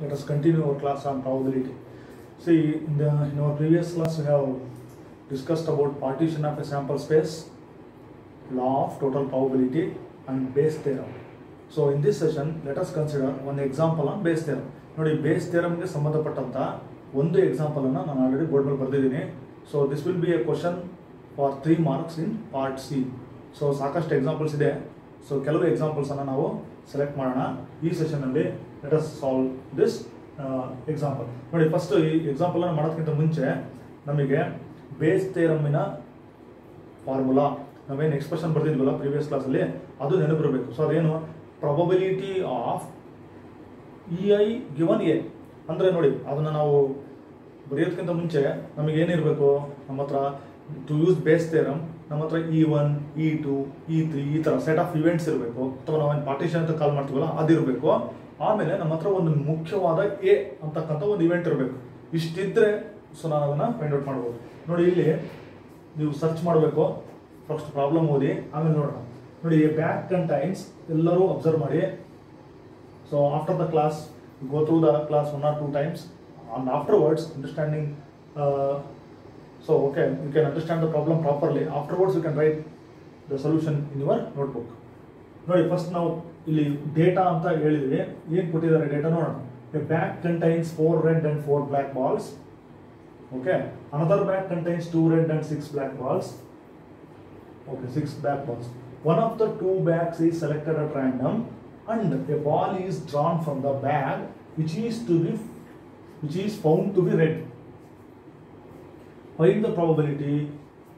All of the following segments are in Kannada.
Let us continue our class on probability. See, in our previous class we have discussed about partition of a sample space, law of total probability and Bayes theorem. So in this session, let us consider one example on Bayes theorem. ನೋಡಿ ಬೇಸ್ ಥಿಯರಮ್ಗೆ ಸಂಬಂಧಪಟ್ಟಂತ ಒಂದು ಎಕ್ಸಾಂಪಲ್ ಅನ್ನು ನಾನು ಆಲ್ರೆಡಿ ಬೋರ್ಡ್ ಮೇಲೆ ಬರೆದಿದ್ದೀನಿ. So this will be a question for 3 marks in part C. So ಸಾಕಷ್ಟು ಎಕ್ಸಾಂಪಲ್ಸ್ ಇದೆ. ಸೊ ಕೆಲವು ಎಕ್ಸಾಂಪಲ್ಸ್ ಅನ್ನು ನಾವು ಸೆಲೆಕ್ಟ್ ಮಾಡೋಣ ಈ ಸೆಷನ್ ಅಲ್ಲಿ. Let us solve this example. ನೋಡಿ ಫಸ್ಟ್ ಈ ಎಕ್ಸಾಂಪಲ್ ಅನ್ನು ಮಾಡೋದಕ್ಕಿಂತ ಮುಂಚೆ ನಮಗೆ ಬೇಸ್ ಥಿಯರಮ್ಮಿನ ಫಾರ್ಮುಲಾ ನಾವೇನು ಎಕ್ಸ್ಪ್ರೆಷನ್ ಬರ್ದಿದ್ವಲ್ಲ ಪ್ರೀವಿಯಸ್ ಕ್ಲಾಸಲ್ಲಿ ಅದು ನೆನಪಿರಬೇಕು. ಸೊ ಅದೇನು probability of EI given A ಅಂದರೆ ನೋಡಿ ಅದನ್ನು ನಾವು ಬರೆಯೋದಕ್ಕಿಂತ ಮುಂಚೆ ನಮಗೆ ಏನಿರಬೇಕು, ನಮ್ಮ ಹತ್ರ ಟು ಯೂಸ್ ಬೇಸ್ ಥಿಯರಮ್ ನಮ್ಮ ಹತ್ರ E1, E2, E3 ಈ ಥರ ಸೆಟ್ ಆಫ್ ಇವೆಂಟ್ಸ್ ಇರಬೇಕು, ಅಥವಾ ನಾವೇನು ಪಾರ್ಟಿಷನ್ ಅಂತ ಕಾಲ್ ಮಾಡ್ತೀವಲ್ಲ ಅದಿರಬೇಕು. ಆಮೇಲೆ ನಮ್ಮ ಹತ್ರ ಒಂದು ಮುಖ್ಯವಾದ ಎ ಅಂತಕ್ಕಂಥ ಒಂದು ಇವೆಂಟ್ ಇರಬೇಕು. ಇಷ್ಟಿದ್ರೆ ಸೊ ನಾನು ಅದನ್ನು ಫೈಂಡ್ ಔಟ್ ಮಾಡ್ಬೋದು. ನೋಡಿ ಇಲ್ಲಿ ನೀವು ಸರ್ಚ್ ಮಾಡಬೇಕು, ಫಸ್ಟ್ ಪ್ರಾಬ್ಲಮ್ ಓದಿ ಆಮೇಲೆ ನೋಡೋಣ. ನೋಡಿ ಬ್ಯಾಕ್ ಕಂಟೈನ್ಸ್ ಎಲ್ಲರೂ ಅಬ್ಸರ್ವ್ ಮಾಡಿ. So after the class, go through the class 1 or 2 times, and afterwards understanding. So okay, you can understand the problem properly. Afterwards, you can write the solution in your notebook. ನೋಡಿ ಫಸ್ಟ್ ನಾವು ಇಲ್ಲಿ ಡೇಟಾ ಅಂತ ಹೇಳಿದ್ವಿ. ಏನು ಕೊಟ್ಟಿದ್ದಾರೆ ಡೇಟಾ ನೋಡೋಣ. A bag contains 4 red and 4 black balls. Okay, another bag contains 2 red and 6 black balls. Okay, 6 black balls. One of the 2 bags is selected at random, and a ball is drawn from the bag which is found to be red. Find the probability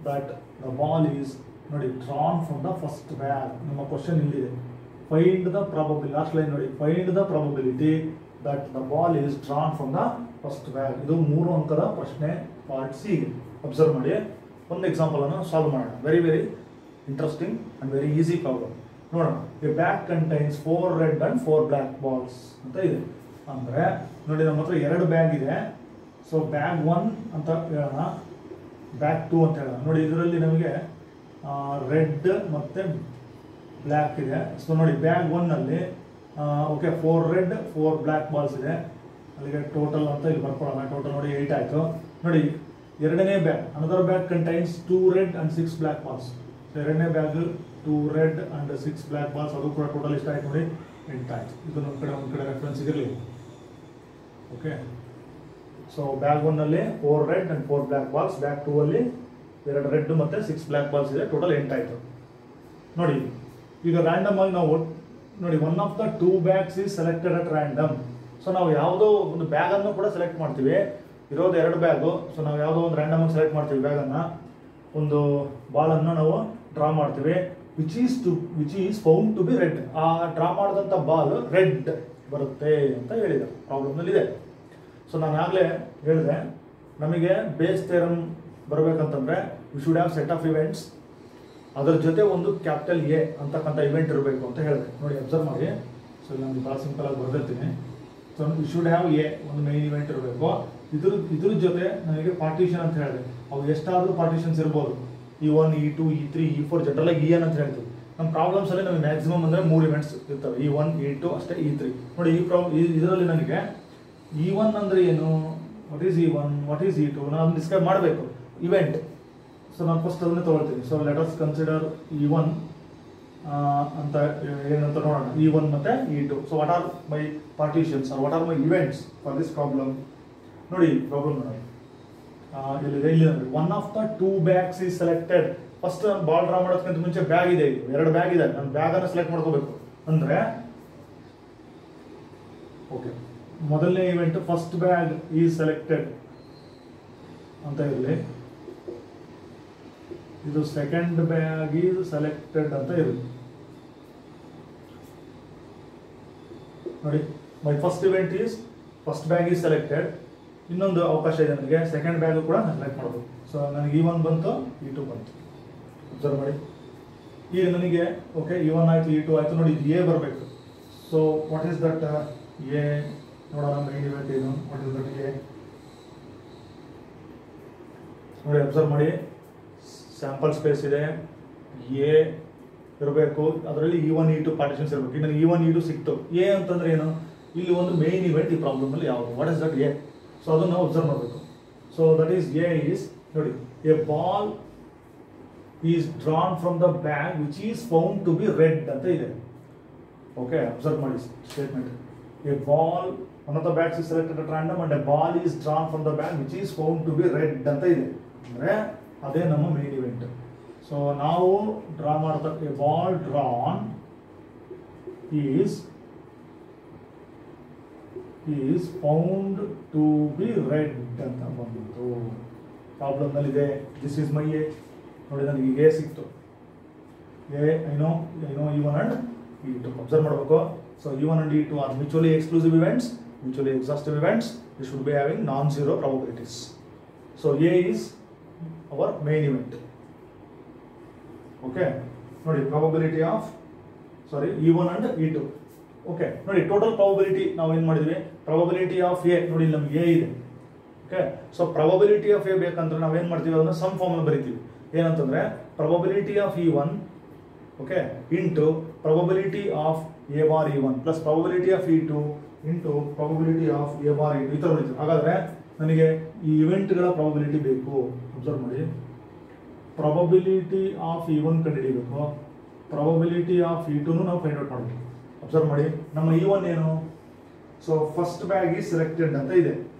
that the ball is ನೋಡಿ drawn from the first bag. ನಮ್ಮ ಕ್ವಶನ್ ಇಲ್ಲಿದೆ. Find the probability, last line ನೋಡಿ, find the probability that the ball is drawn from the first bag. ಇದು 3 ಅಂಕದ ಪ್ರಶ್ನೆ ಪಾರ್ಟ್ ಸಿ. ಅಬ್ಸರ್ವ್ ಮಾಡಿ, ಒಂದು ಎಕ್ಸಾಂಪಲ್ ಅನ್ನು ಸಾಲ್ವ್ ಮಾಡೋಣ. Very very interesting and very easy problem. ನೋಡೋಣ. A bag contains 4 red and 4 black balls ಅಂತ ಇದೆ. ಅಂದರೆ ನೋಡಿ ನಮ್ಮ ಹತ್ರ 2 ಬ್ಯಾಗ್ ಇದೆ. ಸೊ ಬ್ಯಾಗ್ 1 ಅಂತ ಹೇಳೋಣ, ಬ್ಯಾಗ್ 2 ಅಂತ ಹೇಳೋಣ. ನೋಡಿ ಇದರಲ್ಲಿ ನಮಗೆ ರೆಡ್ ಮತ್ತು ಬ್ಲ್ಯಾಕ್ ಇದೆ. ಸೊ ನೋಡಿ ಬ್ಯಾಗ್ 1ನಲ್ಲಿ ಓಕೆ 4 ರೆಡ್ 4 ಬ್ಲ್ಯಾಕ್ ಬಾಲ್ಸ್ ಇದೆ. ಅಲ್ಲಿಗೆ ಟೋಟಲ್ ಅಂತ ಇಲ್ಲಿ ಬರ್ಕೊಳ್ಳೋಣ. ಟೋಟಲ್ ನೋಡಿ 8 ಆಯಿತು. ನೋಡಿ ಎರಡನೇ bag, another bag contains 2 red and 6 black balls. So ಎರಡನೇ bag 2 red and 6 black balls, ಅದು ಕೂಡ ಟೋಟಲ್ ಇಷ್ಟ ಆಯ್ತು ನೋಡಿ 8 ಆಯ್ತು. ಇದು ನಮ್ಮ ಕಡೆ ಒಂದು ಕಡೆ ರೆಫರೆನ್ಸ್ ಇರಲಿ. ಓಕೆ, ಸೊ ಬ್ಯಾಗ್ 1ನಲ್ಲಿ 4 red and 4 black balls, bag 2ಅಲ್ಲಿ 2 ರೆಡ್ ಮತ್ತು 6 ಬ್ಲ್ಯಾಕ್ ಬಾಲ್ಸ್ ಇದೆ. ಟೋಟಲ್ 8 ಆಯಿತು. ನೋಡಿ ಈಗ ರ್ಯಾಂಡಮ್ ಆಗಿ ನಾವು ನೋಡಿ one of the 2 bags is selected at random. So ನಾವು ಯಾವುದೋ ಒಂದು ಬ್ಯಾಗನ್ನು ಕೂಡ ಸೆಲೆಕ್ಟ್ ಮಾಡ್ತೀವಿ. ಇರೋದು 2 ಬ್ಯಾಗು. ಸೊ ನಾವು ಯಾವುದೋ ಒಂದು ರ್ಯಾಂಡಮ್ ಆಗಿ ಸೆಲೆಕ್ಟ್ ಮಾಡ್ತೀವಿ ಬ್ಯಾಗನ್ನು, ಒಂದು ಬಾಲನ್ನು ನಾವು ಡ್ರಾ ಮಾಡ್ತೀವಿ. Which is found to be red. ಆ ಡ್ರಾ ಮಾಡಿದಂಥ ಬಾಲ್ ರೆಡ್ ಬರುತ್ತೆ ಅಂತ ಹೇಳಿದೆ ಪ್ರಾಬ್ಲಮ್ನಲ್ಲಿ ಇದೆ. ಸೊ ನಾನು ಆಗಲೇ ಹೇಳಿದೆ, ನಮಗೆ ಬೇಸ್ ಥಿಯರಮ್ ಬರಬೇಕಂತಂದರೆ we should have set of events, ಅದರ ಜೊತೆ ಒಂದು ಕ್ಯಾಪಿಟಲ್ ಎ ಅಂತಕ್ಕಂಥ ಇವೆಂಟ್ ಇರಬೇಕು ಅಂತ ಹೇಳಿದೆ. ನೋಡಿ ಅಬ್ಸರ್ವ್ ಮಾಡಿ. ಸೊ ನಾನು ಭಾಳ ಸಿಂಪಲ್ ಆಗಿ ಬರ್ದಿರ್ತೀನಿ. So we should have a, ಒಂದು ಮೈನ್ ಇವೆಂಟ್ ಇರಬೇಕು. ಇದ್ರ ಜೊತೆ ನನಗೆ ಪಾರ್ಟಿಷನ್ ಅಂತ ಹೇಳಿದೆ. ಅವು ಎಷ್ಟಾದರೂ ಪಾರ್ಟಿಷನ್ಸ್ ಇರ್ಬೋದು. E1, E2, E3, E4 general ಆಗಿ EN ಅಂತ ಹೇಳ್ತೀವಿ. ನಮ್ಮ ಪ್ರಾಬ್ಲಮ್ಸಲ್ಲಿ ನಮಗೆ ಮ್ಯಾಕ್ಸಿಮಮ್ ಅಂದರೆ 3 ಇವೆಂಟ್ಸ್ ಇರ್ತವೆ. E1, E2 ಅಷ್ಟೇ, E3. ನೋಡಿ ಇದರಲ್ಲಿ ನನಗೆ E1 ಅಂದರೆ ಏನು, what is E1, what is E2 ನಾನು ಡಿಸ್ಕ್ರೈಬ್ ಮಾಡಬೇಕು ಇವೆಂಟ್. ಸೊ ನಾನು ಫಸ್ಟ್ ಅದನ್ನೇ ತೊಗೊಳ್ತೀನಿ. So let us consider E1 ಅಂತ ಏನಂತ ನೋಡೋಣ. E1 ಮತ್ತು E2. So what are my partitions are what are my events for this problem. ನೋಡಿ ಪ್ರಾಬ್ಲಮ್ ನೋಡಿ ಇಲ್ಲಿದೆ. ಇಲ್ಲಿ one of the 2 bags is selected. First ನಾನು ಬಾಲ್ ಡ್ರಾ ಮಾಡೋದಕ್ಕಿಂತ ಮುಂಚೆ ಬ್ಯಾಗ್ ಇದೆ, 2 ಬ್ಯಾಗ್ ಇದೆ. ನಾನು ಬ್ಯಾಗನ್ನು ಸೆಲೆಕ್ಟ್ ಮಾಡ್ಕೋಬೇಕು. ಅಂದರೆ ಓಕೆ, ಮೊದಲನೇ event first bag is selected ಅಂತ ಇರಲಿ. ಇದು ಸೆಕೆಂಡ್ ಬ್ಯಾಗ್ ಈಸ್ ಸೆಲೆಕ್ಟೆಡ್ ಅಂತ ಇರಲಿ. ನೋಡಿ my first event is first bag is selected. ಇನ್ನೊಂದು ಅವಕಾಶ ಇದೆ ನನಗೆ, ಸೆಕೆಂಡ್ ಬ್ಯಾಗು ಕೂಡ ನಾನು ಸೆಲೆಕ್ಟ್ ಮಾಡ್ಬೋದು. ಸೊ ನನಗೆ E1 ಬಂತು, E2 ಬಂತು. ಅಬ್ಸರ್ವ್ ಮಾಡಿ. ಈಗ ನನಗೆ ಓಕೆ E1 ಆಯಿತು, E2 ಆಯಿತು. ನೋಡಿ ಎ ಬರಬೇಕು. So what is that A ನೋಡೋಣ. ಮೈನ್ ಇವೆಂಟ್ ಏನು, ವಾಟ್ ಈಸ್ ದಟ್ ಎ. ನೋಡಿ ಅಬ್ಸರ್ವ್ ಮಾಡಿ, ಸ್ಯಾಂಪಲ್ ಸ್ಪೇಸ್ ಇದೆ, ಎ ಇರಬೇಕು. ಅದರಲ್ಲಿ E1, E2 ಪಾರ್ಟಿಷನ್ಸ್ ಇರಬೇಕು. ಈಗ ನನಗೆ E1, E2 ಸಿಕ್ತು. ಎ ಅಂತಂದ್ರೆ ಏನು, ಇಲ್ಲಿ ಒಂದು ಮೇನ್ ಇವೆಂಟ್ ಈ ಪ್ರಾಬ್ಲಮ್ ಅಲ್ಲಿ ಯಾವುದು, what is that A. So ಅದನ್ನು ನಾವು ಅಬ್ಸರ್ವ್ ಮಾಡಬೇಕು. So that is A is ನೋಡಿ a ball is drawn from the bag which is found to be red ಅಂತ ಇದೆ. ಓಕೆ, ಅಬ್ಸರ್ವ್ ಮಾಡಿ statement. A ball one of the bags is selected at random and a ball is drawn from the bag which is found to be red ಅಂತ ಇದೆ. ಅಂದರೆ ಅದೇ ನಮ್ಮ ಮೇನ್ ಇವೆಂಟ್. ಸೊ ನಾವು ಡ್ರಾ ಮಾಡ್ತಕ್ಕ a ball drawn is found to be red ಅಂತ ಬಂದಿತ್ತು ಪ್ರಾಬ್ಲಮ್ನಲ್ಲಿ ಇದೆ. This is my A. ನೋಡಿ ನನಗೆ ಎ ಸಿಕ್ತು. A I know E1 and E2 observe ಮಾಡಬೇಕು. So E1 and E2 are mutually exclusive events, mutually exhaustive events. We should be having non zero probabilities. So A is our main event. Okay, ನೋಡಿ probability of E1 and E2. Okay, ನೋಡಿ ಟೋಟಲ್ ಪ್ರಾಬಬಿಲಿಟಿ ನಾವು ಏನು ಮಾಡಿದ್ವಿ, ಪ್ರಾಬಬಿಲಿಟಿ ಆಫ್ ಎ ನೋಡಿ ನಮ್ಗೆ ಎ ಇದೆ. Okay, so probability of A ಬೇಕಂದ್ರೆ ನಾವೇನು ಮಾಡ್ತೀವಿ, ಅದನ್ನ ಸಮ್ ಫಾರ್ಮ್ ಬರಿತೀವಿ. ಏನಂತಂದ್ರೆ probability of E1 okay into probability of A bar E1 plus probability of E2 into probability of A bar E2 ಈ ಥರ ಬರೀತೀವಿ. ಹಾಗಾದ್ರೆ ನನಗೆ ಈ ಇವೆಂಟ್ಗಳ ಪ್ರಾಬಬಿಲಿಟಿ ಬೇಕು. ಅಬ್ಸರ್ವ್ ಮಾಡಿ, ಪ್ರಾಬಬಿಲಿಟಿ ಆಫ್ E1 ಕಂಡುಹಿಡಿಯಬೇಕು, ಪ್ರಾಬಬಿಲಿಟಿ ಆಫ್ E2 ನಾವು ಫೈಂಡ್ ಔಟ್ ಮಾಡಬೇಕು. ಅಬ್ಸರ್ವ್ ಮಾಡಿ, ನಮ್ಮ E1 ಏನು, so first bag is selected ಅಂತ ಇದೆ.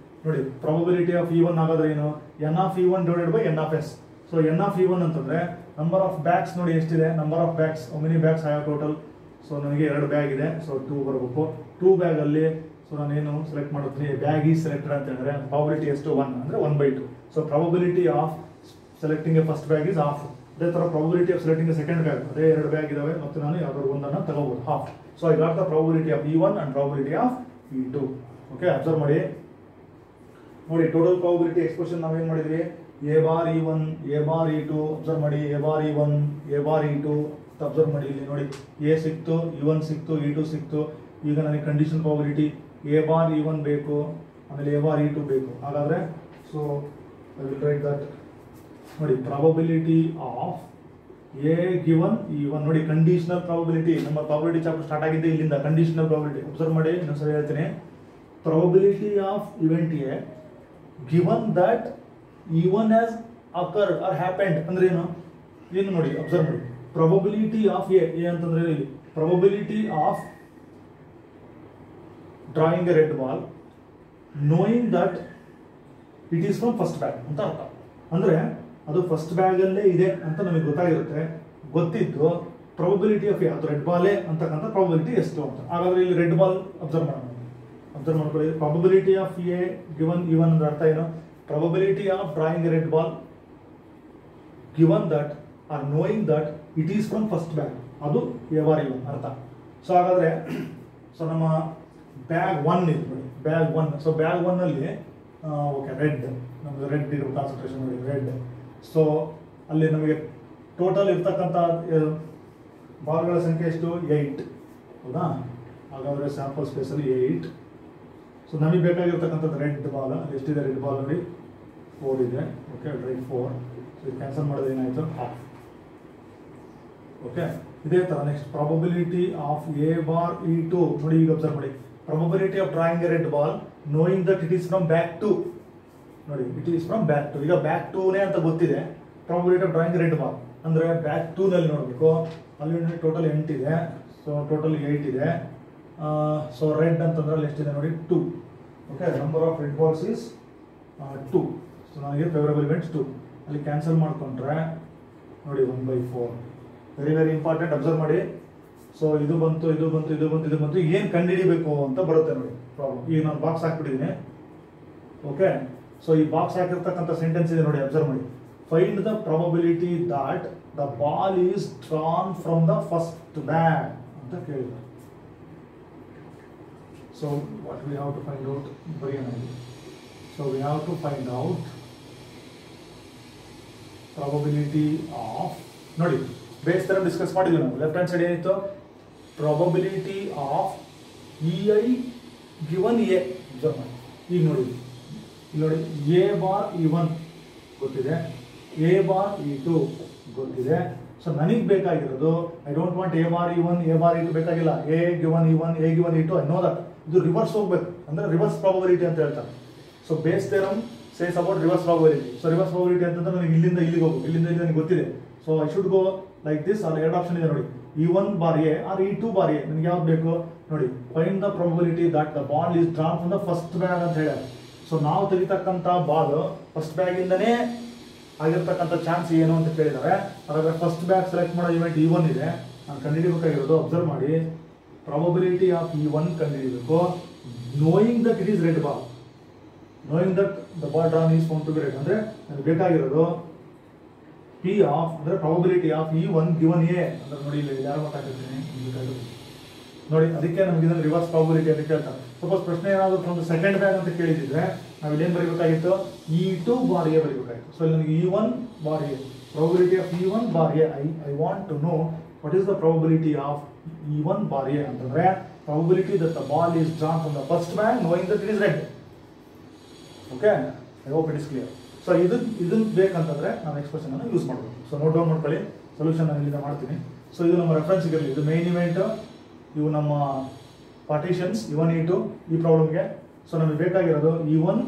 ನೋಡಿ ಪ್ರಾಬಬಿಲಿಟಿ ಆಫ್ E1 ಆಗೋದ್ರೆ ಏನು, n of E1 divided by n of S. So n of E1 ಅಂತಂದ್ರೆ ನಂಬರ್ ಆಫ್ ಬ್ಯಾಗ್ಸ್ ನೋಡಿ ಎಷ್ಟಿದೆ, number of bags many bags ಆಯೋ ಟೋಟಲ್. ಸೊ ನನಗೆ 2 ಬ್ಯಾಗ್ ಇದೆ, ಸೊ 2 ಬರಬೇಕು. 2 ಬ್ಯಾಗಲ್ಲಿ ಸೊ ನಾನೇನು ಸೆಲೆಕ್ಟ್ ಮಾಡುತ್ತೀನಿ, ಬ್ಯಾಗ್ ಈಸ್ ಸೆಲೆಕ್ಟೆಡ್ ಅಂತ ಹೇಳಿದ್ರೆ ಪ್ರಾಬಬಿಲಿಟಿ ಎಷ್ಟು 1 ಅಂದರೆ 1/2. So probability of selecting A first bag is half. ಅದೇ ಥರ probability of selecting A second bag, ಅದೇ 2 ಬ್ಯಾಗ್ ಇದಾವೆ ಮತ್ತು ನಾನು ಯಾವ್ದಾದ್ರು ಒಂದನ್ನು ತಗೋಬಹುದು, half. So I got the probability of E1 and probability of E2. Okay, observe ಮಾಡಿ, ನೋಡಿ ಟೋಟಲ್ ಪ್ರಾಬಬಿಲಿಟಿ ಎಕ್ಸ್ಪ್ರೆಷನ್ ನಾವೇನು ಮಾಡಿದ್ವಿ, A bar E1 A bar E2. Observe ಮಾಡಿ, A bar E1 A bar E2 observe ಮಾಡಿ. ಇಲ್ಲಿ ನೋಡಿ ಎ ಸಿಕ್ತು, E1 ಸಿಕ್ತು, E2 ಸಿಕ್ತು. ಈಗ ನನಗೆ condition probability A bar E1 ಬೇಕು, ಆಮೇಲೆ ಎ ಬಾರ್ E2 ಬೇಕು. ಹಾಗಾದರೆ so I will write that. ನೋಡಿ probability of A given E1. ನೋಡಿ ಕಂಡೀಷನಲ್ ಪ್ರಾಬಬಿಲಿಟಿ, ನಮ್ಮ ಪ್ರಾಬಬಿಲಿಟಿ ಚಾಪ್ಟರ್ ಸ್ಟಾರ್ಟ್ ಆಗಿದ್ದೆ ಇಲ್ಲಿಂದ. ಕಂಡೀಷನಲ್ ಪ್ರಾಬಬಿಲಿಟಿ ಅಬ್ಸರ್ವ್ ಮಾಡಿ, ಇನ್ನೊಂದ್ಸರಿ ಹೇಳ್ತೀನಿ. Probability of event A given that E1 has occurred or happened ಅಂದ್ರೆ ಏನು ನೋಡಿ ಅಬ್ಸರ್ವ್ ಮಾಡಿ. ಪ್ರಾಬಬಿಲಿಟಿ ಆಫ್ ಎ ಅಂತಂದ್ರೆ ಇಲ್ಲಿ probability of drawing A red ball knowing that it is from first bag ಅಂತ ಅರ್ಥ. ಅಂದ್ರೆ ಅದು ಫಸ್ಟ್ ಬ್ಯಾಗ್ ಅಲ್ಲೇ ಇದೆ ಅಂತ ನಮಗೆ ಗೊತ್ತಾಗಿರುತ್ತೆ. ಗೊತ್ತಿದ್ದು ಪ್ರಾಬಬಿಲಿಟಿ ಆಫ್ ಎ ಅದು ರೆಡ್ ಬಾಲೇ ಅಂತಕ್ಕಂಥ ಪ್ರಾಬಬಿಲಿಟಿ ಎಷ್ಟು ಅಂತ. ಹಾಗಾದ್ರೆ ಇಲ್ಲಿ ರೆಡ್ ಬಾಲ್ ಅಬ್ಸರ್ವ್ ಮಾಡ್ಕೊಳ್ಳಿ. Probability of A given E1 ಅಂದ್ರೆ ಅರ್ಥ ಏನು, probability of drawing a red ball given that or knowing that it is from first bag, ಅದು ಎ ಬಾರ್ E1 ಅರ್ಥ. ಸೊ ಹಾಗಾದ್ರೆ ಸೊ ನಮ್ಮ ಬ್ಯಾಗ್ 1 ಇದೆ ನೋಡಿ, ಬ್ಯಾಗ್ 1. ಸೊ ಬ್ಯಾಗ್ 1 ಅಲ್ಲಿ ಓಕೆ ರೆಡ್, ನಮಗೆ ರೆಡ್ ಇರೋ ಕಾನ್ಸಂಟ್ರೇಷನ್ ನೋಡಿ ರೆಡ್. ಸೊ ಅಲ್ಲಿ ನಮಗೆ ಟೋಟಲ್ ಇರ್ತಕ್ಕಂಥ ಬಾಲ್ಗಳ ಸಂಖ್ಯೆ ಎಷ್ಟು, 8 ಹೌದಾ. ಹಾಗಾದ್ರೆ ಸ್ಯಾಂಪಲ್ ಸ್ಪೇಸಲ್ಲಿ 8. ಸೊ ನಮಗೆ ಬೇಕಾಗಿರ್ತಕ್ಕಂಥದ್ದು ರೆಡ್ ಬಾಲ್, ಅಲ್ಲಿ ಎಷ್ಟಿದೆ ರೆಡ್ ಬಾಲ್ ನೋಡಿ 4 ಇದೆ. Okay, right 4. ಸೊ ಇದು ಕ್ಯಾನ್ಸಲ್ ಮಾಡೋದು ಏನಾಯಿತು, ಹಾಫ್. ಓಕೆ, ಇದೇ ಥರ next probability of A bar E2 ನೋಡಿ. ಈಗ ಅಬ್ಸರ್ವ್ ಮಾಡಿ, probability of drawing A red ball knowing that it is from back 2 ನೋಡಿ, ಇಟ್ ಈಸ್ ಫ್ರಮ್ ಬ್ಯಾಕ್ 2. ಈಗ ಬ್ಯಾಕ್ 2ನೇ ಅಂತ ಗೊತ್ತಿದೆ. Probability of drawing red ball ಅಂದರೆ ಬ್ಯಾಕ್ 2ನಲ್ಲಿ ನೋಡಬೇಕು. ಅಲ್ಲಿ ಟೋಟಲ್ 8 ಇದೆ, ಸೊ ಟೋಟಲ್ 8 ಇದೆ. ಸೊ ರೆಡ್ ಅಂತಂದ್ರೆ ಅಲ್ಲಿ ಎಷ್ಟಿದೆ ನೋಡಿ 2. Okay, number of red balls is 2. So ನನಗೆ ಫೇವರಬಲ್ ಇವೆಂಟ್ಸ್ 2. ಅಲ್ಲಿ ಕ್ಯಾನ್ಸಲ್ ಮಾಡಿಕೊಂಡ್ರೆ ನೋಡಿ 1/4. ವೆರಿ ವೆರಿ ಇಂಪಾರ್ಟೆಂಟ್, ಅಬ್ಸರ್ವ್ ಮಾಡಿ. ಸೊ ಇದು ಬಂತು, ಇದು ಬಂತು, ಇದು ಬಂತು, ಇದು ಬಂತು. ಏನು ಕಂಡುಹಿಡಿಬೇಕು ಅಂತ ಬರುತ್ತೆ ನೋಡಿ ಪ್ರಾಬ್ಲಮ್. ಈಗ ನಾನು ಬಾಕ್ಸ್ ಹಾಕ್ಬಿಟ್ಟಿದ್ದೀನಿ. ಓಕೆ, ಸೊ ಈ ಬಾಕ್ಸ್ ಹಾಕಿರ್ತಕ್ಕಂಥ ಸೆಂಟೆನ್ಸ್ ಇದೆ ನೋಡಿ, ಅಬ್ಸರ್ವ್ ಮಾಡಿ. Find the probability that the ball is drawn from the first bag ಅಂತ ಕೇಳಿದ್ದಾರೆ. So what we have to find out, so we have to find out probability of ನೋಡಿ ಬೇಸ್ ತರ ಡಿಸ್ಕಸ್ ಮಾಡಿದ್ವಿ ನಾವು. ಲೆಫ್ಟ್ ಹ್ಯಾಂಡ್ ಸೈಡ್ ಏನಿತ್ತು, probability of EI given A. ಈಗ ನೋಡಿ ಇಲ್ಲಿ ನೋಡಿ ಎ ಬಾರ್ E1 ಗೊತ್ತಿದೆ, ಎ ಬಾರ್ E2 ಗೊತ್ತಿದೆ. ಸೊ ನನಗೆ ಬೇಕಾಗಿರೋದು I don't want A bar E1 A bar E2 ಬೇಕಾಗಿಲ್ಲ. A given E1 A given E2 I know that. ಇದು ರಿವರ್ಸ್ ಹೋಗ್ಬೇಕು ಅಂದರೆ ರಿವರ್ಸ್ ಪ್ರಾಬಬಿಲಿಟಿ ಅಂತ ಹೇಳ್ತಾರೆ. So Bayes theorem says about reverse probability. So reverse probability ಅಂತಂದ್ರೆ ನನಗೆ ಇಲ್ಲಿಂದ ಇಲ್ಲಿಗೆ ಹೋಗು, ಇಲ್ಲಿಂದ ಇಲ್ಲಿ ನನಗೆ ಗೊತ್ತಿದೆ. So I should go like this. ಅಲ್ಲಿ ಎರಡು ಆಪ್ಷನ್ ಇದೆ ನೋಡಿ, E1 bar A or E2 bar A. ನನಗೆ ಯಾವ್ದು ಬೇಕು ನೋಡಿ, find the probability that the ball is drawn from the first bag ಅಂತ ಹೇಳ್ಯಾರ. ಸೊ ನಾವು ತೆಗಿತಕ್ಕಂಥ ಬಾಲ್ ಫಸ್ಟ್ ಬ್ಯಾಗಿಂದನೇ ಆಗಿರ್ತಕ್ಕಂಥ ಚಾನ್ಸ್ ಏನು ಅಂತ ಕೇಳಿದ್ದಾರೆ. ಹಾಗಾದ್ರೆ ಫಸ್ಟ್ ಬ್ಯಾಗ್ ಸೆಲೆಕ್ಟ್ ಮಾಡೋ ಇವೆಂಟ್ E1 ಇದೆ. ನಾನು ಕಂಡುಹಿಡಿಯಬೇಕಾಗಿರೋದು, ಅಬ್ಸರ್ವ್ ಮಾಡಿ, ಪ್ರಾಬಬಿಲಿಟಿ ಆಫ್ E1 ಕಂಡುಹಿಡಿಯಬೇಕು. Knowing that it is red ball, knowing that the ball drawn is found to be red. ಅಂದರೆ ನನಗೆ ಬೇಕಾಗಿರೋದು P ಆಫ್ ಅಂದರೆ probability of E1 given A ಅಂದ್ರೆ ನೋಡಿ, ಇಲ್ಲಿ ಯಾರು ಮಾತಾಡ್ತಿರ್ತೀನಿ ನೋಡಿ, ಅದಕ್ಕೆ ನಮ್ಗೆ ಇದನ್ನು ರಿವರ್ಸ್ ಪ್ರಾಬಬಿಲಿಟಿ ಅಂತ ಕೇಳ್ತಾರೆ. ಸಪೋಸ್ ಪ್ರಶ್ನೆ ಏನಾದರೂ ಫ್ರಮ್ ಸೆಕೆಂಡ್ ಬ್ಯಾಗ್ ಅಂತ ಕೇಳಿದ್ರೆ ನಾವು ಇಲ್ಲಿ ಏನು ಬರೀಬೇಕಾಗಿತ್ತು, E2 ಬಾರ್ ಎ ಬರೀಬೇಕಾಗಿತ್ತು. ಸೊ ಇಲ್ಲಿ ನನಗೆ E1 bar A, probability of E1 bar A. I want to know what is the probability of E1 bar A ಅಂತಂದ್ರೆ probability that the ball is drawn from the first bag knowing that it is red. Okay, I hope it is clear. So ಇದನ್ನ ಬೇಕಂತಂದ್ರೆ ನಾನು ಎಕ್ಸ್ಪ್ರೆಷನ್ ಅನ್ನು ಯೂಸ್ ಮಾಡ್ಬೋದು. ಸೊ ನೋಟ್ ಡೌನ್ ಮಾಡ್ಕೊಳ್ಳಿ, ಸೊಲ್ಯೂಷನ್ ನಾನು ಇಲ್ಲಿಂದ ಮಾಡ್ತೀನಿ. ಸೊ ಇದು ನಮ್ಮ ರೆಫರೆನ್ಸ್ ಇರಲಿ, ಇದು ಮೇನ್ ಇವೆಂಟ್, ಇವು ನಮ್ಮ ಪಾರ್ಟಿಷನ್ಸ್ E1 E2 ಈ ಪ್ರಾಬ್ಲಮ್ಗೆ. ಸೊ ನಮಗೆ ಬೇಕಾಗಿರೋದು E1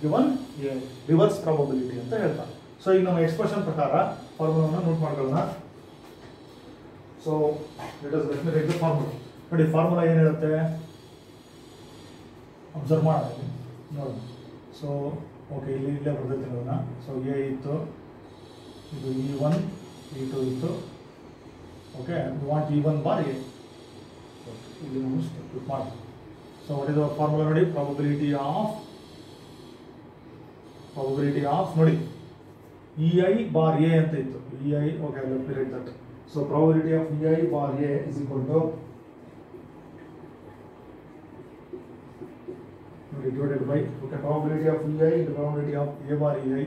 given A reverse probability ಅಂತ ಹೇಳ್ತಾರೆ. ಸೊ ಈಗ ನಮ್ಮ ಎಕ್ಸ್ಪ್ರೆಷನ್ ಪ್ರಕಾರ ಫಾರ್ಮುಲಾವನ್ನು ನೋಟ್ ಮಾಡ್ಕೊಳ್ಳೋಣ. So let me right the formula. ನೋಡಿ, ಫಾರ್ಮುಲಾ ಏನು ಹೇಳುತ್ತೆ ಅಬ್ಸರ್ವ್ ಮಾಡಿ ನೋಡಿ. ಸೊ ಓಕೆ, ಇಲ್ಲೇ ಬರ್ತೈತೆ ನೋಡೋಣ. ಸೊ ಎ ಇತ್ತು, ಇದು E1 E2 ಇತ್ತು. Okay, you want E1 bar A, ಇಲ್ಲಿ ಕ್ಲಿಕ್ ಮಾಡಿ. So what is the formula ನೋಡಿ, ಪ್ರಾಬಬಿಲಿಟಿ ಆಫ್ ನೋಡಿ EI ಬಾರ್ ಎ ಅಂತ ಇತ್ತು. EI, okay, let me write that. So probability of EI bar A is equal to divided by, okay, probability of EI into probability of A bar EI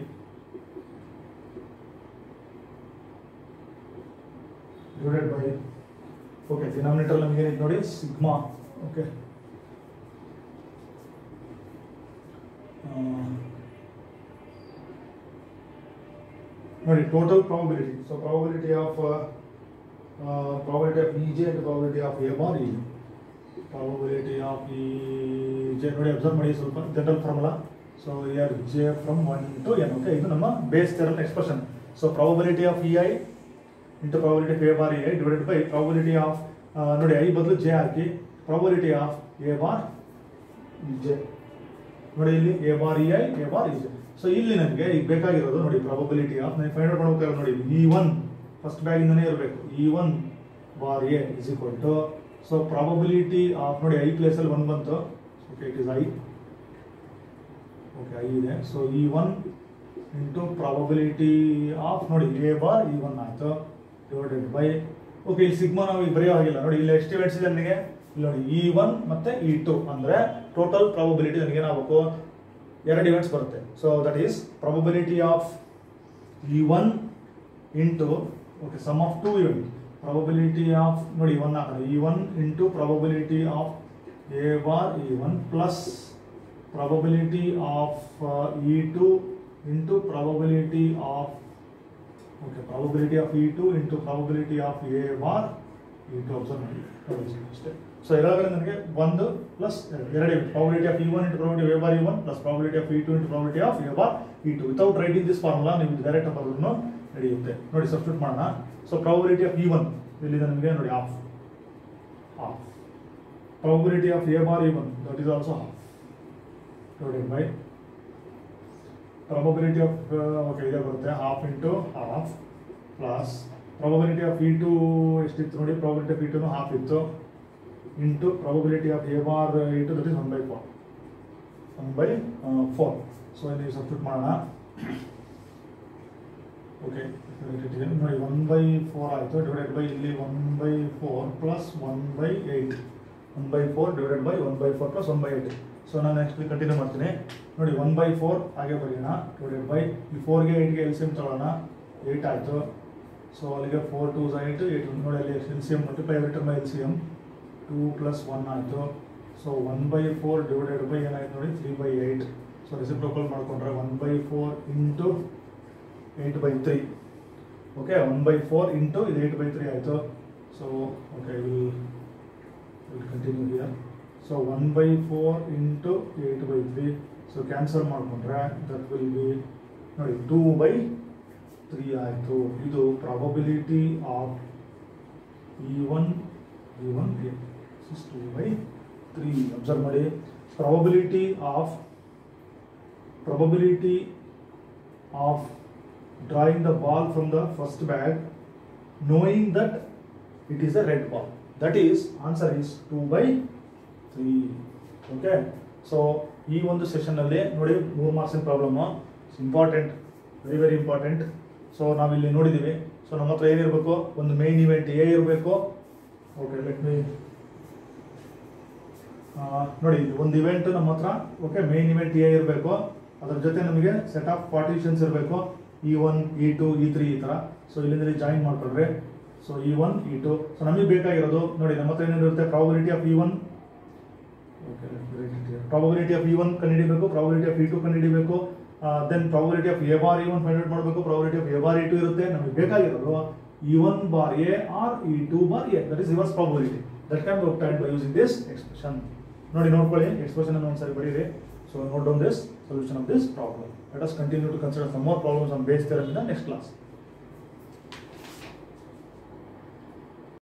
divided by, okay, denominator ನಮಗೆ ಏನಿದೆ ನೋಡಿ ಸಿಗ್ಮಾ. ಓಕೆ, ನೋಡಿ total probability. So probability of EJ into probability of A bar EJ. Probability of EJ ನೋಡಿ, ಅಬ್ಸರ್ವ್ ಮಾಡಿ ಸ್ವಲ್ಪ general formula. So here J from 1 to n. Okay, ಇದು ನಮ್ಮ base theorem expression. So probability of EI into probability of A bar EI divided by probability of ನೋಡಿ I ಬದಲು J hockey probability of A bar EJ. ನೋಡಿ ಇಲ್ಲಿ A bar EI A bar EJ. So ಇಲ್ಲಿ ನನಗೆ ಈಗ ಬೇಕಾಗಿರೋದು ನೋಡಿ ಪ್ರಾಬಬಿಲಿಟಿ ಆಫ್, ನಾನು ಫೈಂಡ್ ಔಟ್ ಮಾಡ್ಬೇಕಾದ್ರೆ ನೋಡಿ E1 ಫಸ್ಟ್ ಬ್ಯಾಗಿಂದನೇ ಇರಬೇಕು. E1 bar A is equal to, so probability of ನೋಡಿ I ಪ್ಲೇಸಲ್ಲಿ 1 ಬಂತು. Okay, it is I. Okay, I ಇದೆ. So E1 into probability of ನೋಡಿ A ಬಾರ್ E1 ಆಯಿತು ಡಿವೈಡೆಡ್ ಬೈ, ಓಕೆ, ಇಲ್ಲಿ ಸಿಗ್ಮಾ ನಾವು ಈಗ ಬರೆಯೋ ಹಾಗಿಲ್ಲ ನೋಡಿ, ಇಲ್ಲಿ ಎಷ್ಟು ಇವೆಂಟ್ಸ್ ಇದೆ ನನಗೆ ಇಲ್ಲಿ ನೋಡಿ E1 ಮತ್ತೆ E2 ಅಂದರೆ ಟೋಟಲ್ ಪ್ರಾಬಬಿಲಿಟಿ ನನಗೆ ಏನಾಗಬೇಕು, 2 ಇವೆಂಟ್ಸ್ ಬರುತ್ತೆ. So that is probability of E1 into, okay, sum of 2 event, probability of ನೋಡಿ 1 ಹಾಕೋಣ, E1 into probability of A bar E1 plus probability of E2 into probability of, okay, probability of E2 into probability of A bar E2. Observe ಮಾಡಿ ಅಷ್ಟೇ. ಸೊ ಎಲ್ಲಾಗಲೇ ನನಗೆ 1 plus 2 probability of E1 into probability of A bar E1 plus probability of E2 into probability of A bar E2. Without writing this formula ನೀವು ಡೈರೆಕ್ಟ್ ಬರೋದನ್ನು ನಡೆಯುತ್ತೆ. ನೋಡಿ ಸಬ್ಸ್ಟಿಟ್ಯೂಟ್ ಮಾಡೋಣ. ಸೊ ಪ್ರಾಬಬಿಲಿಟಿ ಆಫ್ E1 ಇಲ್ಲಿದೆ ನನಗೆ ನೋಡಿ half, probability of A bar E1 that is also half divided by probability of, okay, ಇದೇ ಬರುತ್ತೆ half into half plus probability of E2 ಎಷ್ಟಿತ್ತು ನೋಡಿ, ಪ್ರಾಬಬಿಲಿಟಿ ಆಫ್ E2 ಹಾಫ್ ಇತ್ತು into probability of A bar E2 that is 1/4. So ಇಲ್ಲಿ ಸಬ್ಸ್ಟಿಟ್ಯೂಟ್ ಮಾಡೋಣ. ಓಕೆ, ನೋಡಿ 1/4 ಆಯಿತು ಡಿವೈಡೆಡ್ ಬೈ ಇಲ್ಲಿ 1/4 plus 1/8, 1/4 divided by 1/4 plus 1/8. So ನಾನು ನೆಕ್ಸ್ಟ್ ಕಂಟಿನ್ಯೂ ಮಾಡ್ತೀನಿ ನೋಡಿ. 1/4 ಹಾಗೆ ಬರೆಯೋಣ ಡಿವೈಡೆಡ್ ಬೈ ಈ 4ಗೆ 8ಗೆ LCM ತಗೊಳ್ಳೋಣ, 8 ಆಯಿತು. ಸೊ ಅಲ್ಲಿಗೆ 4 2s 8 8 ನೋಡಿ, ಅಲ್ಲಿ LCM multiply return by LCM 2 plus 1 ಆಯಿತು. ಸೊ 1/4 ಡಿವೈಡೆಡ್ ಬೈ ಏನಾಯ್ತು ನೋಡಿ 3/8. ಸೊ ರೆಸಿಪ್ರೋಕಲ್ ಮಾಡಿಕೊಂಡ್ರೆ 1/4 ಇಂಟು 8/3. ಓಕೆ, 1/4 ಇಂಟು ಇದು 8/3 ಆಯಿತು. So okay, will continue here. So 1/4 into 8/3. So cancel ಮಾಡಿಕೊಂಡ್ರೆ ದಟ್ ವಿಲ್ ಬಿ ನೋಡಿ 2/3 ಆಯಿತು. ಇದು ಪ್ರಾಬಬಿಲಿಟಿ ಆಫ್ E1 ಗೆ 2/3. ಅಬ್ಸರ್ವ್ ಮಾಡಿ, probability of drawing the ball from the first bag knowing that it is a red ball, that is answer is 2/3. okay, so ಈ ಒಂದು ಸೆಷನ್ ಅಲ್ಲಿ ನೋಡಿ 3 marks problem important, very important. So ನಾವಿಲ್ಲಿ ನೋಡಿದ್ದೀವಿ. ಸೊ ನಮ್ಮ ಹತ್ರ ಏನಿರಬೇಕು, ಒಂದು ಮೇನ್ ಇವೆಂಟ್ ಎ ಇರಬೇಕು. ಓಕೆ, ಲೆಟ್ ಮೀ ನೋಡಿ, ಒಂದು ಇವೆಂಟ್ ನಮ್ಮ ಹತ್ರ, ಓಕೆ, ಮೇನ್ ಇವೆಂಟ್ ಎ ಇರಬೇಕು. ಅದರ ಜೊತೆ ನಮಗೆ ಸೆಟ್ ಆಫ್ ಪಾರ್ಟಿಷನ್ಸ್ ಇರಬೇಕು, E1 E2 E3 ಈ ಥರ. ಸೊ ಇಲ್ಲಿಂದ ಜಾಯಿನ್ ಮಾಡ್ಕೊಂಡ್ರೆ ಸೊ E1 E2. ಸೊ ನಮಗೆ ಬೇಕಾಗಿರೋದು ನೋಡಿ, ನಮ್ಮ ಹತ್ರ ಏನಿರುತ್ತೆ, probability of E1, okay, probability of E1 ಕಂಡುಹಿಡಿಬೇಕು, ಪ್ರಾಬಬಿಲಿಟಿ ಆಫ್ E2 ಕಂಡುಹಿಡಿಬೇಕು, then probability of A bar E1 find out ಮಾಡಬೇಕು, probability of A bar E2 ಇರುತ್ತೆ. ನಮಗೆ ಬೇಕಾಗಿರೋದು E1 bar A or E2 bar A, that is reverse probability. That can be obtained by using this expression. ನೋಡಿ, ನೋಡ್ಕೊಳ್ಳಿ, ಎಕ್ಸ್ಪ್ರೆಷನ್ ಅನ್ನು ಒಂದ್ಸರಿ ಬರೀರಿ. So note down this solution of this problem. Let us continue to consider some more problems on base theorem in the next class.